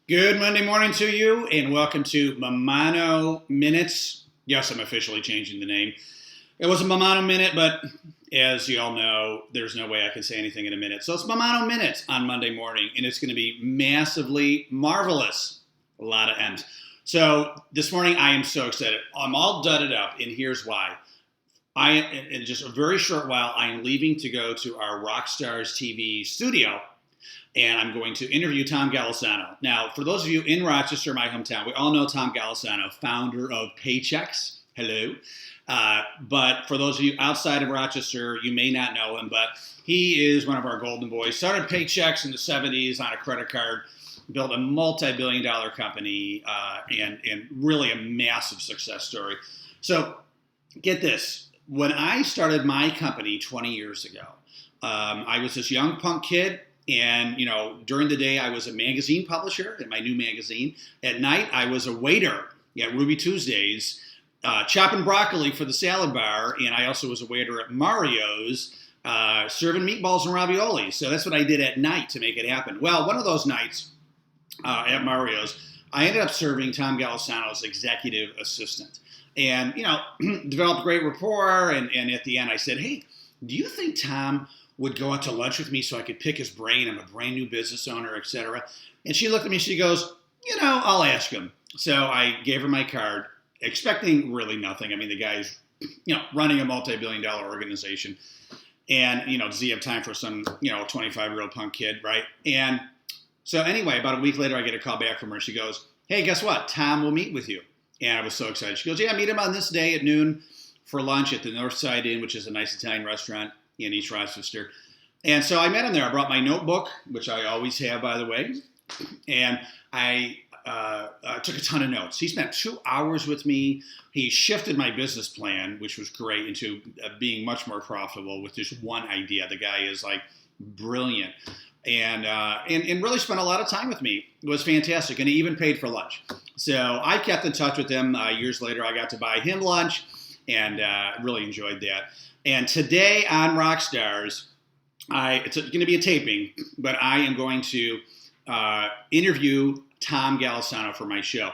Good Monday morning to you, and welcome to Mammano Minutes. Yes, I'm officially changing the name. It was a Mammano Minute, but as you all know, there's no way I can say anything in a minute. So it's Mammano Minutes on Monday morning, and it's going to be massively marvelous. A lot of M's. So this morning, I am so excited. I'm all dudded up, and here's why. In just a very short while, I am leaving to go to our Rockstars TV studio, and I'm going to interview Tom Golisano. Now, for those of you in Rochester, my hometown, we all know Tom Golisano, founder of Paychex. Hello. But for those of you outside of Rochester, you may not know him, but he is one of our golden boys. Started Paychex in the 70s on a credit card, built a multi-billion-dollar company, and really a massive success story. So get this. When I started my company 20 years ago, I was this young punk kid. And, during the day, I was a magazine publisher in my new magazine. At night, I was a waiter at Ruby Tuesdays, chopping broccoli for the salad bar. And I also was a waiter at Mario's, serving meatballs and ravioli. So that's what I did at night to make it happen. Well, one of those nights at Mario's, I ended up serving Tom Golisano's executive assistant. And, developed great rapport. And at the end, I said, hey, do you think Tom would go out to lunch with me so I could pick his brain? I'm a brand new business owner, etc. And she looked at me, she goes, I'll ask him. So I gave her my card, expecting really nothing. I mean, the guy's, running a multi-billion-dollar organization. And, does he have time for some, 25-year-old punk kid, right? And so anyway, about a week later, I get a call back from her. She goes, hey, guess what? Tom will meet with you. And I was so excited. She goes, yeah, meet him on this day at noon for lunch at the Northside Inn, which is a nice Italian restaurant in East Rochester. And so I met him there. I brought my notebook, which I always have, by the way, and I took a ton of notes. He spent 2 hours with me. He shifted my business plan, which was great, into being much more profitable with just one idea. The guy is like brilliant, and really spent a lot of time with me. It was fantastic, and he even paid for lunch. So I kept in touch with him. Years later, I got to buy him lunch, and really enjoyed that. And today on Rockstars, it's going to be a taping, but I am going to interview Tom Golisano for my show.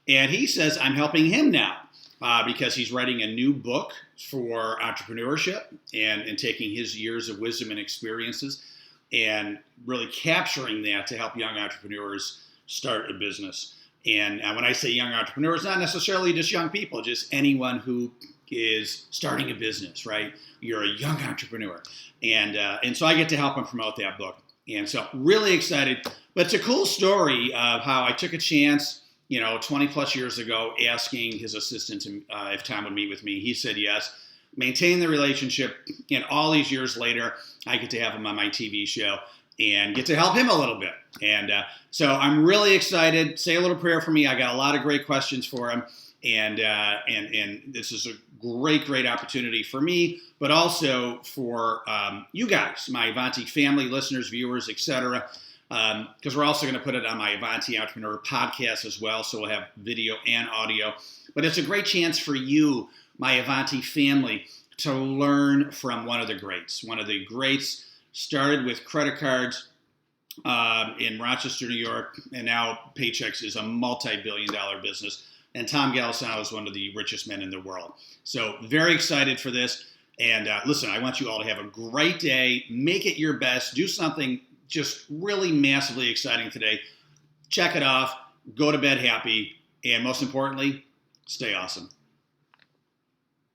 And he says I'm helping him now because he's writing a new book for entrepreneurship and taking his years of wisdom and experiences and really capturing that to help young entrepreneurs start a business. And when I say young entrepreneurs, not necessarily just young people, just anyone who is starting a business, right? You're a young entrepreneur. And so I get to help him promote that book. And so really excited. But it's a cool story of how I took a chance, 20 plus years ago, asking his assistant if Tom would meet with me. He said yes. Maintain the relationship. And all these years later, I get to have him on my TV show and get to help him a little bit. And so I'm really excited. Say a little prayer for me. I got a lot of great questions for him. And this is a great opportunity for me, but also for you guys, my Avanti family, listeners, viewers, etc. Because we're also going to put it on my Avanti Entrepreneur podcast as well, so we'll have video and audio. But it's a great chance for you, my Avanti family, to learn from one of the greats. One of the greats started with credit cards in Rochester, New York, and now Paychex is a multi-billion-dollar business. And Tom Golisano is one of the richest men in the world. So very excited for this. And listen, I want you all to have a great day. Make it your best. Do something just really massively exciting today. Check it off. Go to bed happy. And most importantly, stay awesome.